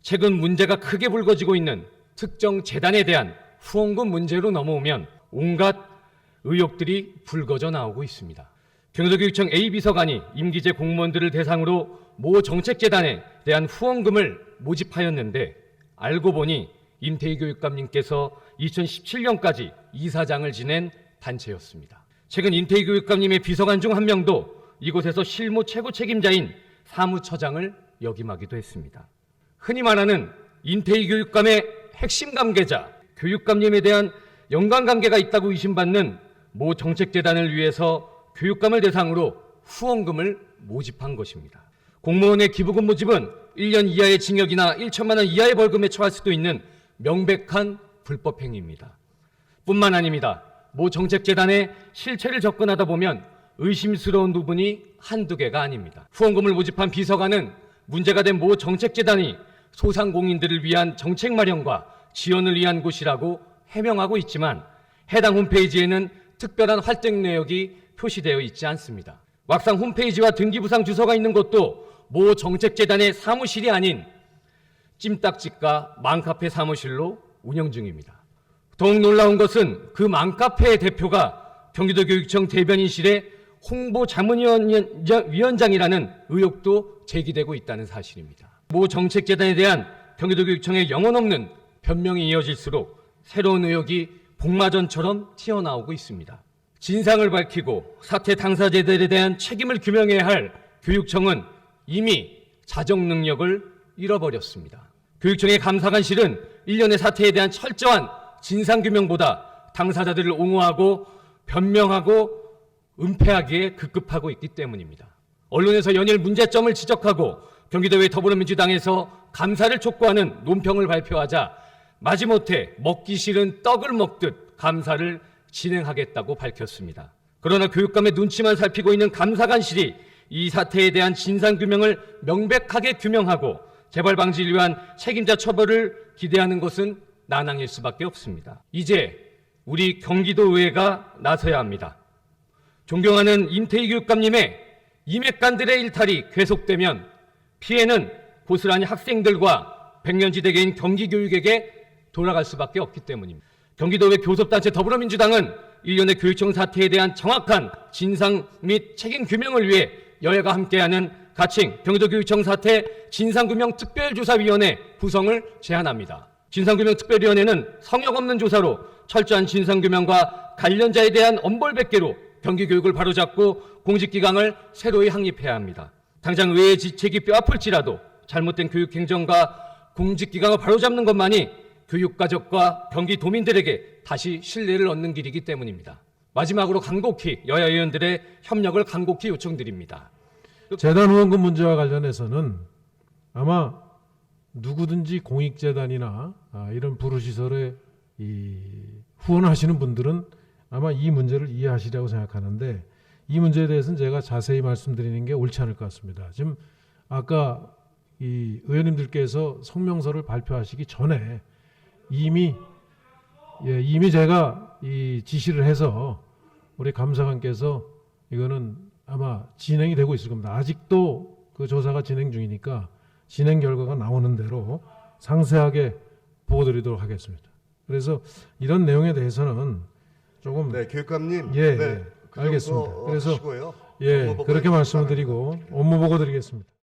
최근 문제가 크게 불거지고 있는 특정 재단에 대한 후원금 문제로 넘어오면 온갖 의혹들이 불거져 나오고 있습니다. 경기도교육청 A 비서관이 임기제 공무원들을 대상으로 모 정책재단에 대한 후원금을 모집하였는데 알고 보니 임태희 교육감님께서 2017년까지 이사장을 지낸 단체였습니다. 최근 임태희 교육감님의 비서관 중 한 명도 이곳에서 실무 최고 책임자인 사무처장을 역임하기도 했습니다. 흔히 말하는 임태희 교육감의 핵심 관계자, 교육감님에 대한 연관관계가 있다고 의심받는 모 정책재단을 위해서 교육감을 대상으로 후원금을 모집한 것입니다. 공무원의 기부금 모집은 1년 이하의 징역이나 1천만 원 이하의 벌금에 처할 수도 있는 명백한 불법 행위입니다. 뿐만 아닙니다. 모 정책재단의 실체를 접근하다 보면 의심스러운 부분이 한두 개가 아닙니다. 후원금을 모집한 비서관은 문제가 된 모 정책재단이 소상공인들을 위한 정책 마련과 지원을 위한 곳이라고 해명하고 있지만 해당 홈페이지에는 특별한 활동 내역이 표시되어 있지 않습니다. 막상 홈페이지와 등기부상 주소가 있는 곳도 모 정책재단의 사무실이 아닌 찜닭집과 맘카페 사무실로 운영 중입니다. 더욱 놀라운 것은 그 맘카페의 대표가 경기도교육청 대변인실의 홍보자문위원장이라는 의혹도 제기되고 있다는 사실입니다. 모 정책재단에 대한 경기도교육청의 영혼 없는 변명이 이어질수록 새로운 의혹이 복마전처럼 튀어나오고 있습니다. 진상을 밝히고 사태 당사자들에 대한 책임을 규명해야 할 교육청은 이미 자정 능력을 잃어버렸습니다. 교육청의 감사관실은 일련의 사태에 대한 철저한 진상규명보다 당사자들을 옹호하고 변명하고 은폐하기에 급급하고 있기 때문입니다. 언론에서 연일 문제점을 지적하고 경기도의 더불어민주당에서 감사를 촉구하는 논평을 발표하자 마지못해 먹기 싫은 떡을 먹듯 감사를 진행하겠다고 밝혔습니다. 그러나 교육감의 눈치만 살피고 있는 감사관실이 이 사태에 대한 진상규명을 명백하게 규명하고 재발 방지를 위한 책임자 처벌을 기대하는 것은 난항일 수밖에 없습니다. 이제 우리 경기도의회가 나서야 합니다. 존경하는 임태희 교육감님의 이맥관들의 일탈이 계속되면 피해는 고스란히 학생들과 백년지대계인 경기교육에게 돌아갈 수밖에 없기 때문입니다. 경기도의 교섭단체 더불어민주당은 일련의 교육청 사태에 대한 정확한 진상 및 책임 규명을 위해 여야가 함께하는 가칭 경기도교육청 사태 진상규명특별조사위원회 구성을 제안합니다. 진상규명특별위원회는 성역 없는 조사로 철저한 진상규명과 관련자에 대한 엄벌백계로 경기교육을 바로잡고 공직기강을 새로이 확립해야 합니다. 당장 의회의 직책이 뼈아플지라도 잘못된 교육행정과 공직기강을 바로잡는 것만이 교육가족과 경기도민들에게 다시 신뢰를 얻는 길이기 때문입니다. 마지막으로 간곡히 여야 의원들의 협력을 간곡히 요청드립니다. 재단 후원금 문제와 관련해서는 아마 누구든지 공익재단이나 이런 부르시설에 후원하시는 분들은 아마 이 문제를 이해하시리라고 생각하는데 이 문제에 대해서는 제가 자세히 말씀드리는 게 옳지 않을 것 같습니다. 지금 아까 이 의원님들께서 성명서를 발표하시기 전에 이미 제가 이 지시를 해서 우리 감사관께서 이거는 아마 진행이 되고 있을 겁니다. 아직도 그 조사가 진행 중이니까 진행 결과가 나오는 대로 상세하게 보고드리도록 하겠습니다. 그래서 이런 내용에 대해서는 조금 네, 교육감님. 예, 알겠습니다. 그래서 그렇게 말씀을 드리고 업무 보고 드리겠습니다.